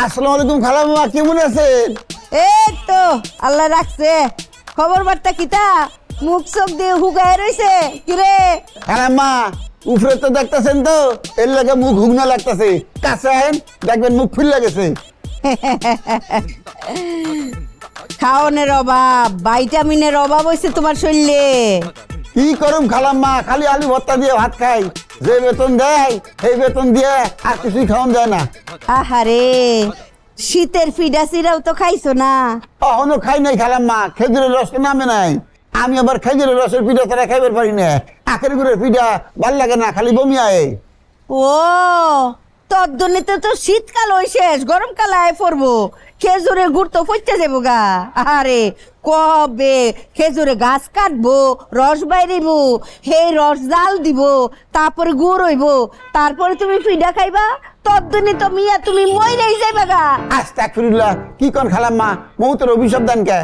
আসসালামু আলাইকুম খালাম্মা, কেমন আছেন? এই তো আল্লাহ রাখছে। খবর বার্তা কিতা? মুখ চোখ দিয়ে হুগায় রইছে কিরে? খালাম্মা উপরে তো দেখতেছেন তো, এর লাগে মুখ হুগনা লাগতেছে। কাছে আহেন, দেখবেন মুখ ফুল লাগেছে। খাওয়ানোর অভাব, ভাইটামিনের অভাব হয়েছে তোমার শরীরে। কি করুম খালাম্মা, খালি আলু ভর্তা দিয়ে ভাত খাই। যে বেতন দেয় সেই বেতন দিয়ে আর কিছুই খাওয়ান যায় না। আহারে, শীতের ফিডা সিরাও তো খাইছো না? কখনো খাই নাই খালাম্মা, খেজুরের রস তো নামে নাই। আমি আবার খেজুরের রসের পিঠা তারা খাইবার পারি না। আখের গুড়ের পিঠা ভাল লাগে না, খালি বমি আয়। ও তদ্দনিতে তো শীতকাল ওই শেষ, গরমকাল আয় পড়বো। খেজুরের গুড় তো ফইতে যাবো গা। আরে কবে খেজুরে গাছ কাটবো, রস বাইরিব, সেই রস জাল দিব, তারপরে গুড় হইব, তারপরে তুমি পিঠা খাইবা। তদ্দনি তো মিয়া তুমি মইরাই যাইবা গা। আস্তাগফিরুল্লাহ, কি কোন খালাম্মা, মৌতের অভিশাপ দেন কে?